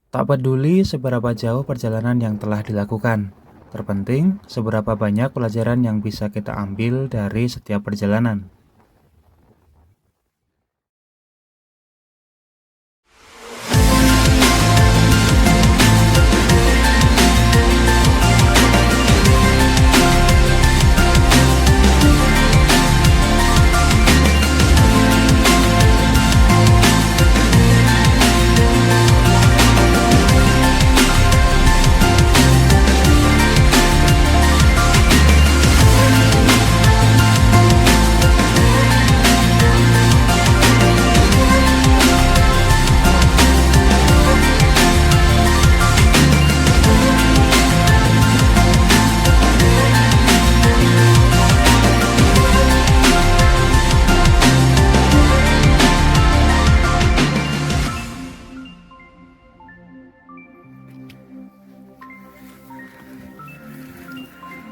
Tak peduli seberapa jauh perjalanan yang telah dilakukan, terpenting seberapa banyak pelajaran yang bisa kita ambil dari setiap perjalanan.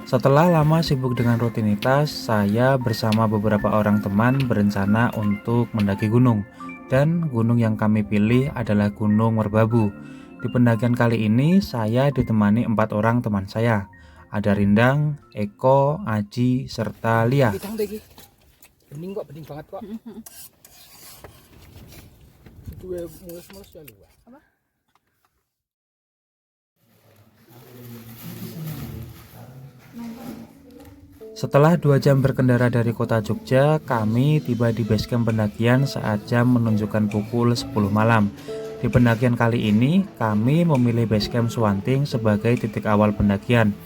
Setelah lama sibuk dengan rutinitas, saya bersama beberapa orang teman berencana untuk mendaki gunung. Dan gunung yang kami pilih adalah Gunung Merbabu. Di pendakian kali ini, saya ditemani 4 orang teman saya. Ada Rindang, Eko, Aji, serta Lia. Bening kok, bening banget kok. Itu mulus-mulus ya lu. Apa? Setelah 2 jam berkendara dari kota Jogja, kami tiba di basecamp pendakian saat jam menunjukkan pukul 10 malam. Di pendakian kali ini, kami memilih basecamp Suwanting sebagai titik awal pendakian.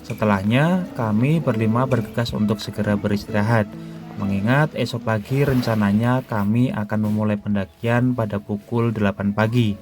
Setelahnya, kami berlima bergegas untuk segera beristirahat, mengingat esok pagi rencananya kami akan memulai pendakian pada pukul 8 pagi.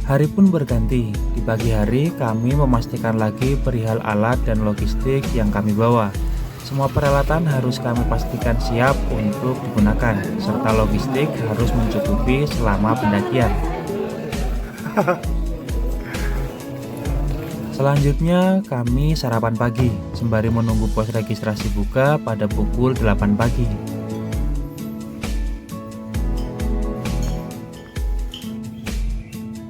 Hari pun berganti. Di pagi hari kami memastikan lagi perihal alat dan logistik yang kami bawa. Semua peralatan harus kami pastikan siap untuk digunakan, serta logistik harus mencukupi selama pendakian. Selanjutnya kami sarapan pagi, sembari menunggu pos registrasi buka pada pukul 8 pagi.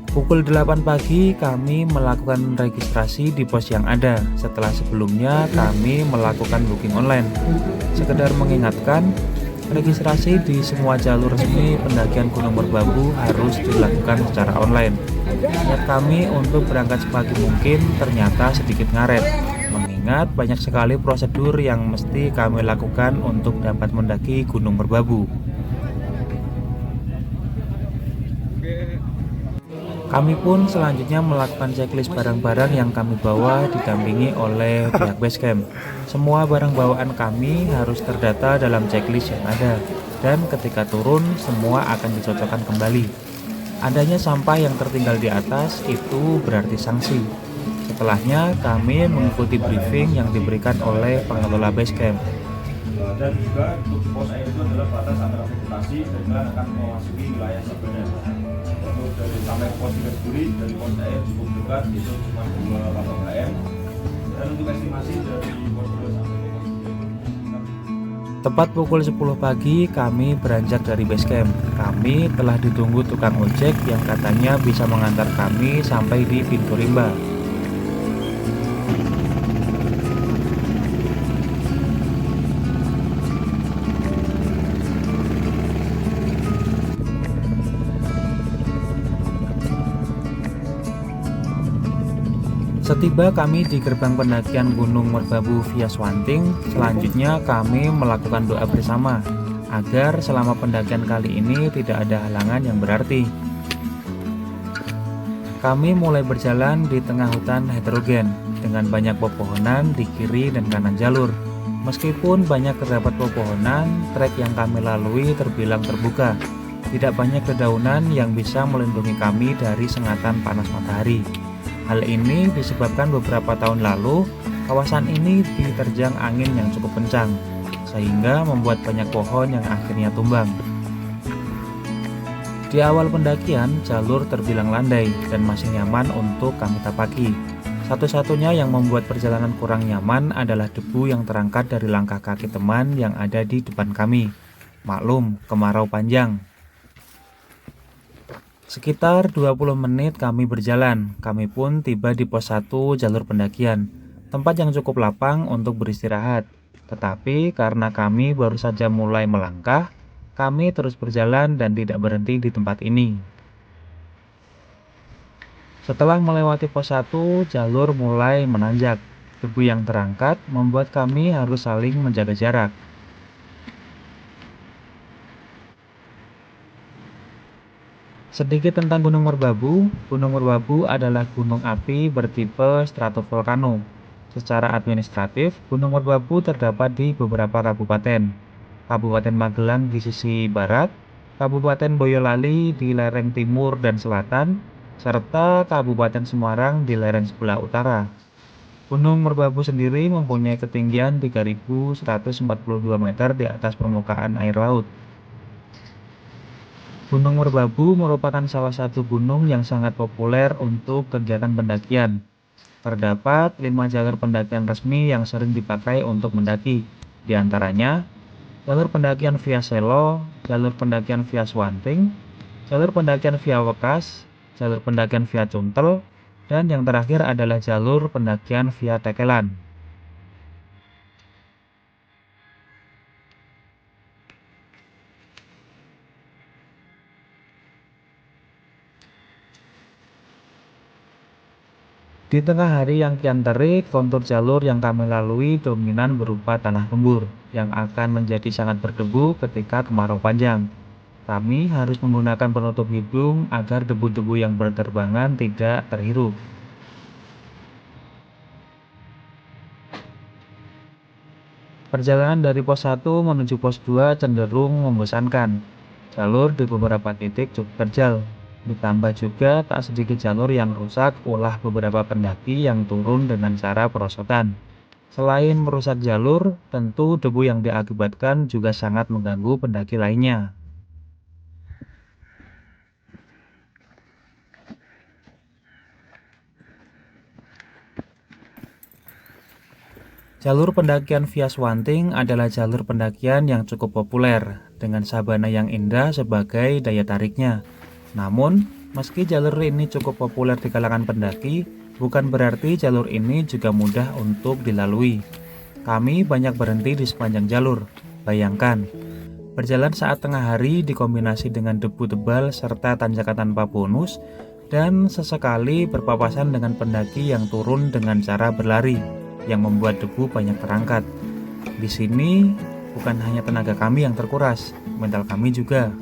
Pukul 8 pagi kami melakukan registrasi di pos yang ada. Setelah sebelumnya kami melakukan booking online. Sekedar mengingatkan, registrasi di semua jalur resmi pendakian Gunung Merbabu harus dilakukan secara online. Niat kami untuk berangkat sepagi mungkin ternyata sedikit ngaret, mengingat banyak sekali prosedur yang mesti kami lakukan untuk dapat mendaki Gunung Merbabu. Kami pun selanjutnya melakukan checklist barang-barang yang kami bawa didampingi oleh pihak basecamp. Semua barang bawaan kami harus terdata dalam checklist yang ada, dan ketika turun semua akan dicocokkan kembali. Adanya sampah yang tertinggal di atas itu berarti sanksi. Setelahnya kami mengikuti briefing yang diberikan oleh pengelola basecamp. Dan juga untuk pos air itu adalah batas antara vegetasi dengan akan memasuki wilayah sebenarnya. Untuk dari sampai pos Senduri dari pos air cukup dekat, itu cuma 2 patok km. Dan untuk estimasi dari pos 2 sampai pos 3. Tepat pukul 10 pagi kami beranjak dari basecamp. Kami telah ditunggu tukang ojek yang katanya bisa mengantar kami sampai di pintu rimba. Setiba kami di gerbang pendakian Gunung Merbabu via Suwanting, selanjutnya kami melakukan doa bersama agar selama pendakian kali ini tidak ada halangan yang berarti. Kami mulai berjalan di tengah hutan heterogen dengan banyak pepohonan di kiri dan kanan jalur. Meskipun banyak terdapat pepohonan, trek yang kami lalui terbilang terbuka. Tidak banyak dedaunan yang bisa melindungi kami dari sengatan panas matahari. Hal ini disebabkan beberapa tahun lalu kawasan ini diterjang angin yang cukup kencang, sehingga membuat banyak pohon yang akhirnya tumbang. Di awal pendakian, jalur terbilang landai dan masih nyaman untuk kami tapaki. Satu-satunya yang membuat perjalanan kurang nyaman adalah debu yang terangkat dari langkah kaki teman yang ada di depan kami. Maklum, kemarau panjang. Sekitar 20 menit kami berjalan, kami pun tiba di pos 1 jalur pendakian, tempat yang cukup lapang untuk beristirahat. Tetapi karena kami baru saja mulai melangkah, kami terus berjalan dan tidak berhenti di tempat ini. Setelah melewati pos 1, jalur mulai menanjak. Debu yang terangkat membuat kami harus saling menjaga jarak. Sedikit tentang Gunung Merbabu. Gunung Merbabu adalah gunung api bertipe stratovolcano. Secara administratif, Gunung Merbabu terdapat di beberapa kabupaten. Kabupaten Magelang di sisi barat, Kabupaten Boyolali di lereng timur dan selatan, serta Kabupaten Semarang di lereng sebelah utara. Gunung Merbabu sendiri mempunyai ketinggian 3.142 meter di atas permukaan air laut. Gunung Merbabu merupakan salah satu gunung yang sangat populer untuk kegiatan pendakian. Terdapat 5 jalur pendakian resmi yang sering dipakai untuk mendaki. Di antaranya, jalur pendakian via Selo, jalur pendakian via Swanting, jalur pendakian via Wekas, jalur pendakian via Cuntel, dan yang terakhir adalah jalur pendakian via Tekelan. Di tengah hari yang kian terik, kontur jalur yang kami lalui dominan berupa tanah gembur yang akan menjadi sangat berdebu ketika kemarau panjang. Kami harus menggunakan penutup hidung agar debu-debu yang berterbangan tidak terhirup. Perjalanan dari pos 1 menuju pos 2 cenderung membosankan. Jalur di beberapa titik cukup terjal. Ditambah juga tak sedikit jalur yang rusak ulah beberapa pendaki yang turun dengan cara perosotan. Selain merusak jalur, tentu debu yang diakibatkan juga sangat mengganggu pendaki lainnya. Jalur pendakian via Swanting adalah jalur pendakian yang cukup populer, dengan sabana yang indah sebagai daya tariknya. Namun, meski jalur ini cukup populer di kalangan pendaki, bukan berarti jalur ini juga mudah untuk dilalui. Kami banyak berhenti di sepanjang jalur. Bayangkan, berjalan saat tengah hari dikombinasi dengan debu tebal serta tanjakan tanpa bonus, dan sesekali berpapasan dengan pendaki yang turun dengan cara berlari, yang membuat debu banyak terangkat. Di sini, bukan hanya tenaga kami yang terkuras, mental kami juga.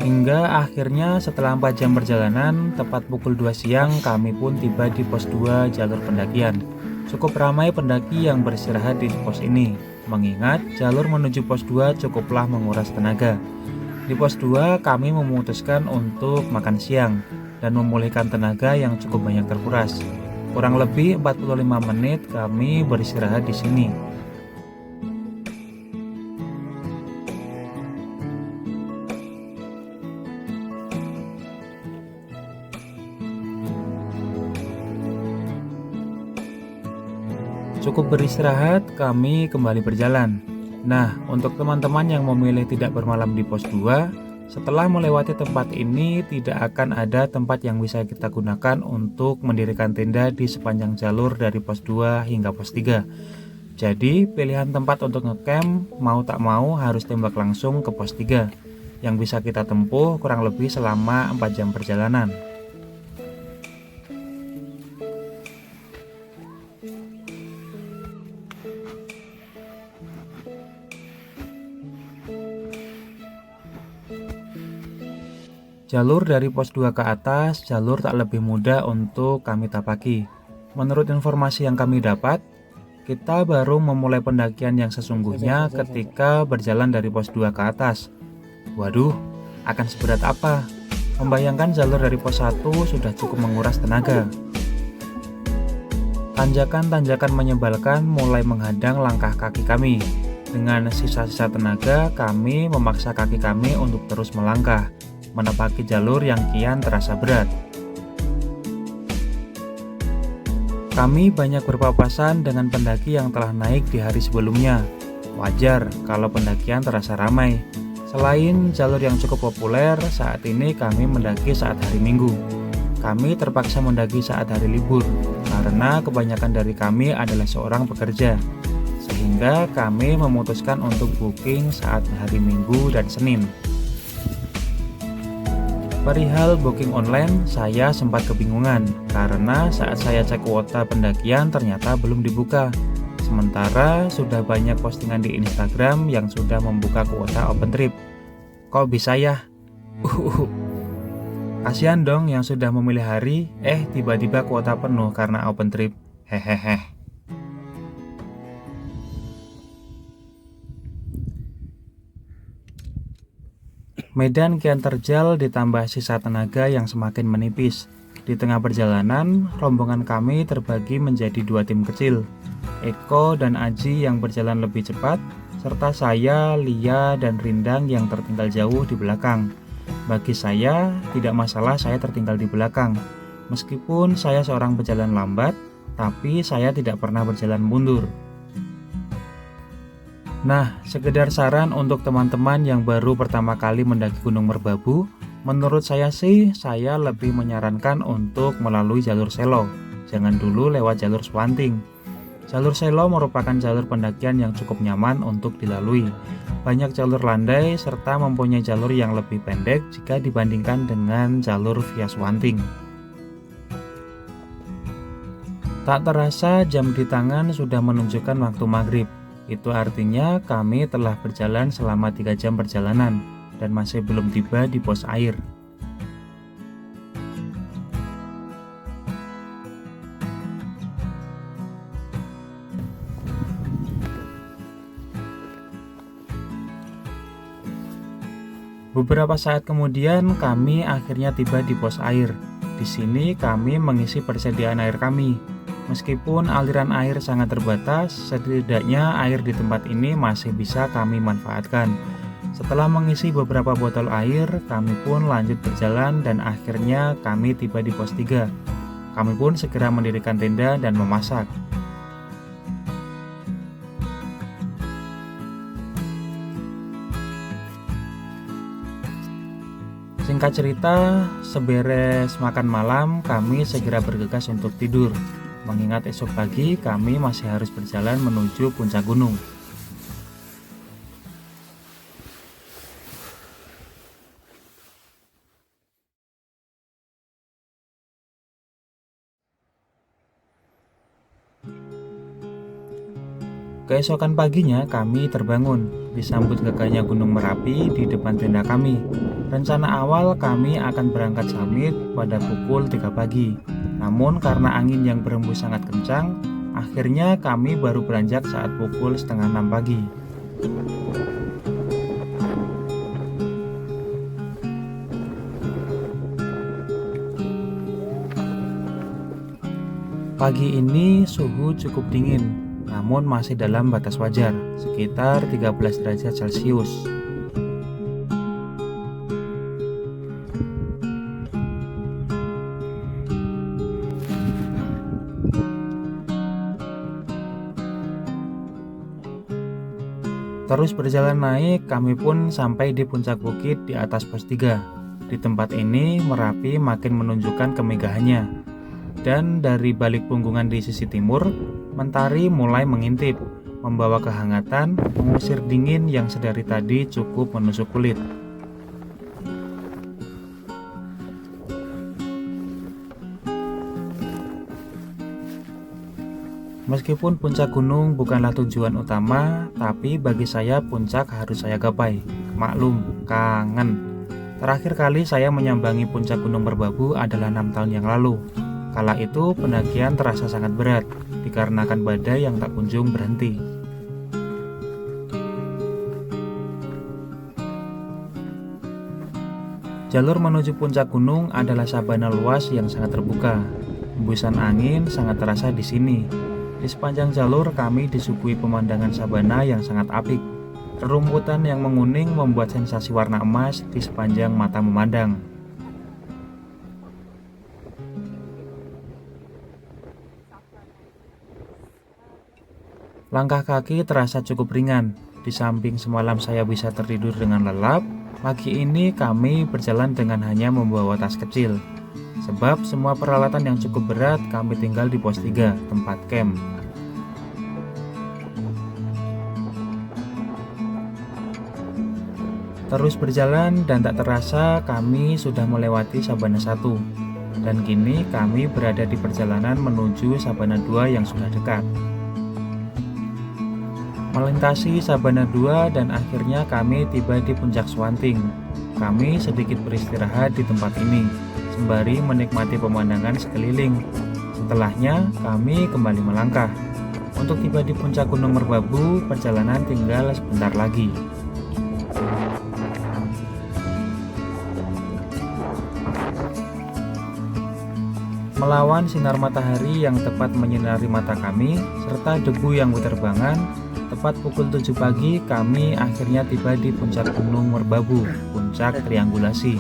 Hingga akhirnya setelah 4 jam perjalanan, tepat pukul 2 siang kami pun tiba di pos 2 jalur pendakian. Cukup ramai pendaki yang beristirahat di pos ini, mengingat jalur menuju pos 2 cukuplah menguras tenaga. Di pos 2 kami memutuskan untuk makan siang dan memulihkan tenaga yang cukup banyak terkuras. Kurang lebih 45 menit kami beristirahat di sini. Cukup beristirahat, kami kembali berjalan. Nah, untuk teman-teman yang memilih tidak bermalam di pos 2, setelah melewati tempat ini tidak akan ada tempat yang bisa kita gunakan untuk mendirikan tenda di sepanjang jalur dari pos 2 hingga pos 3. Jadi, pilihan tempat untuk ngecamp mau tak mau harus tembak langsung ke pos 3, yang bisa kita tempuh kurang lebih selama 4 jam perjalanan. Jalur dari pos 2 ke atas, jalur tak lebih mudah untuk kami tapaki. Menurut informasi yang kami dapat, kita baru memulai pendakian yang sesungguhnya ketika berjalan dari pos 2 ke atas. Waduh, akan seberat apa? Membayangkan jalur dari pos 1 sudah cukup menguras tenaga. Tanjakan-tanjakan menyebalkan mulai menghadang langkah kaki kami. Dengan sisa-sisa tenaga, kami memaksa kaki kami untuk terus melangkah, menapaki jalur yang kian terasa berat. Kami banyak berpapasan dengan pendaki yang telah naik di hari sebelumnya. Wajar kalau pendakian terasa ramai. Selain jalur yang cukup populer, saat ini kami mendaki saat hari Minggu. Kami terpaksa mendaki saat hari libur, karena kebanyakan dari kami adalah seorang pekerja. Sehingga kami memutuskan untuk booking saat hari Minggu dan Senin. Perihal booking online, saya sempat kebingungan karena saat saya cek kuota pendakian ternyata belum dibuka. Sementara sudah banyak postingan di Instagram yang sudah membuka kuota open trip. Kok bisa ya? Kasihan dong yang sudah memilih hari, tiba-tiba kuota penuh karena open trip. Hehehe. Medan kian terjal ditambah sisa tenaga yang semakin menipis. Di tengah perjalanan, rombongan kami terbagi menjadi 2 tim kecil. Eko dan Aji yang berjalan lebih cepat, serta saya, Lia, dan Rindang yang tertinggal jauh di belakang. Bagi saya, tidak masalah saya tertinggal di belakang. Meskipun saya seorang pejalan lambat, tapi saya tidak pernah berjalan mundur. Nah, sekedar saran untuk teman-teman yang baru pertama kali mendaki Gunung Merbabu, menurut saya sih, saya lebih menyarankan untuk melalui jalur Selo. Jangan dulu lewat jalur Swanting. Jalur Selo merupakan jalur pendakian yang cukup nyaman untuk dilalui. Banyak jalur landai serta mempunyai jalur yang lebih pendek jika dibandingkan dengan jalur via Swanting. Tak terasa jam di tangan sudah menunjukkan waktu maghrib. Itu artinya kami telah berjalan selama 3 jam perjalanan dan masih belum tiba di pos air. Beberapa saat kemudian kami akhirnya tiba di pos air. Di sini kami mengisi persediaan air kami. Meskipun aliran air sangat terbatas, setidaknya air di tempat ini masih bisa kami manfaatkan. Setelah mengisi beberapa botol air, kami pun lanjut berjalan dan akhirnya kami tiba di pos 3. Kami pun segera mendirikan tenda dan memasak. Singkat cerita, seberes makan malam, kami segera bergegas untuk tidur. Mengingat esok pagi kami masih harus berjalan menuju puncak gunung. Keesokan paginya kami terbangun, disambut gagahnya Gunung Merapi di depan tenda kami. Rencana awal kami akan berangkat summit pada pukul 3 pagi. Namun karena angin yang berembus sangat kencang, akhirnya kami baru beranjak saat pukul setengah 6 pagi. Pagi ini suhu cukup dingin, namun masih dalam batas wajar, sekitar 13 derajat Celcius. Terus berjalan naik, kami pun sampai di puncak bukit di atas pos 3. Di tempat ini, Merapi makin menunjukkan kemegahannya. Dan dari balik punggungan di sisi timur, mentari mulai mengintip, membawa kehangatan, mengusir dingin yang sedari tadi cukup menusuk kulit. Meskipun puncak gunung bukanlah tujuan utama, tapi bagi saya puncak harus saya gapai. Maklum, kangen. Terakhir kali saya menyambangi puncak Gunung Merbabu adalah 6 tahun yang lalu. Kala itu pendakian terasa sangat berat, dikarenakan badai yang tak kunjung berhenti. Jalur menuju puncak gunung adalah sabana luas yang sangat terbuka. Hembusan angin sangat terasa di sini. Di sepanjang jalur kami disuguhi pemandangan sabana yang sangat apik. Rerumputan yang menguning membuat sensasi warna emas di sepanjang mata memandang. Langkah kaki terasa cukup ringan. Di samping semalam saya bisa tertidur dengan lelap, pagi ini kami berjalan dengan hanya membawa tas kecil. Sebab semua peralatan yang cukup berat kami tinggal di pos 3, tempat camp. Terus berjalan dan tak terasa kami sudah melewati Sabana 1. Dan kini kami berada di perjalanan menuju Sabana 2 yang sudah dekat. Melintasi Sabana 2 dan akhirnya kami tiba di puncak Swanting. Kami sedikit beristirahat di tempat ini, sembari menikmati pemandangan sekeliling. Setelahnya kami kembali melangkah. Untuk tiba di puncak Gunung Merbabu, perjalanan tinggal sebentar lagi. Melawan sinar matahari yang tepat menyinari mata kami, serta debu yang berterbangan, tepat pukul 7 pagi kami akhirnya tiba di puncak Gunung Merbabu, puncak triangulasi.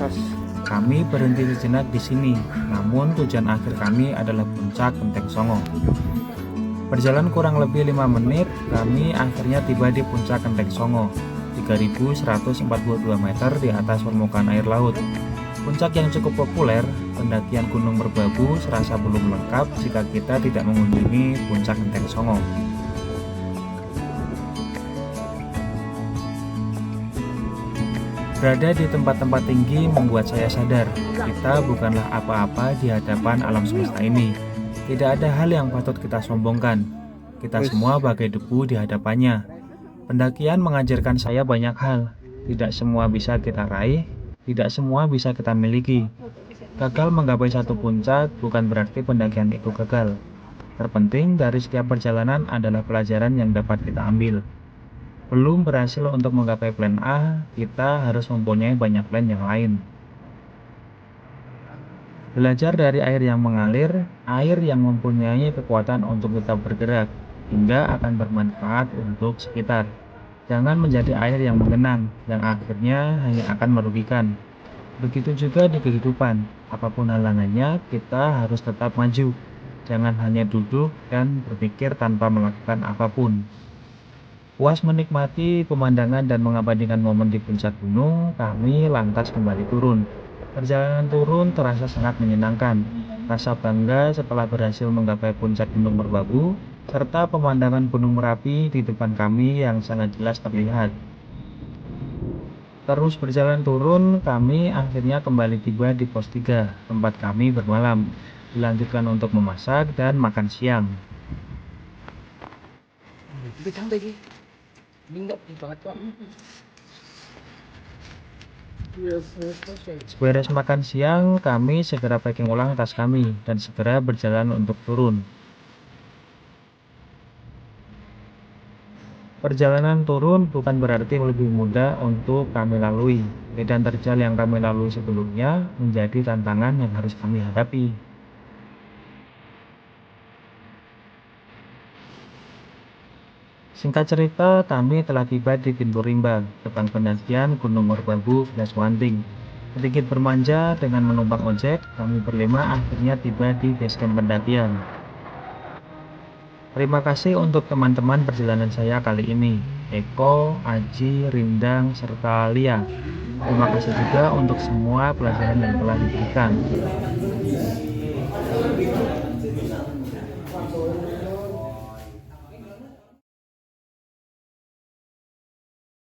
Kami berhenti sejenak di sini, namun tujuan akhir kami adalah puncak Genteng Songo. Berjalan kurang lebih 5 menit, kami akhirnya tiba di puncak Genteng Songo, 3142 meter di atas permukaan air laut. Puncak yang cukup populer, pendakian Gunung Merbabu serasa belum lengkap jika kita tidak mengunjungi puncak Genteng Songo. Berada di tempat-tempat tinggi membuat saya sadar, kita bukanlah apa-apa di hadapan alam semesta ini. Tidak ada hal yang patut kita sombongkan. Kita semua bagai debu di hadapannya. Pendakian mengajarkan saya banyak hal. Tidak semua bisa kita raih, tidak semua bisa kita miliki. Gagal menggapai satu puncak bukan berarti pendakian itu gagal. Terpenting dari setiap perjalanan adalah pelajaran yang dapat kita ambil. Belum berhasil untuk menggapai plan A, kita harus mempunyai banyak plan yang lain. Belajar dari air yang mengalir, air yang mempunyai kekuatan untuk tetap bergerak, hingga akan bermanfaat untuk sekitar. Jangan menjadi air yang menggenang, yang akhirnya hanya akan merugikan. Begitu juga di kehidupan, apapun halangannya, kita harus tetap maju. Jangan hanya duduk dan berpikir tanpa melakukan apapun. Puas menikmati pemandangan dan mengabadikan momen di puncak gunung, kami lantas kembali turun. Perjalanan turun terasa sangat menyenangkan. Rasa bangga setelah berhasil menggapai puncak Gunung Merbabu, serta pemandangan Gunung Merapi di depan kami yang sangat jelas terlihat. Terus berjalan turun, kami akhirnya kembali tiba di pos 3, tempat kami bermalam. Dilanjutkan untuk memasak dan makan siang. Bidang lagi. Ini enggak pedih banget kok. Seberes makan siang, kami segera packing ulang tas kami dan segera berjalan untuk turun. Perjalanan turun bukan berarti lebih mudah untuk kami lalui. Medan terjal yang kami lalui sebelumnya menjadi tantangan yang harus kami hadapi. Singkat cerita, kami telah tiba di pintu rimba, depan pendakian Gunung Merbabu dan Swanting. Sedikit bermanja dengan menumpang ojek, kami berlima akhirnya tiba di basecamp pendakian. Terima kasih untuk teman-teman perjalanan saya kali ini, Eko, Aji, Rindang, serta Lia. Terima kasih juga untuk semua pelajaran yang telah diberikan.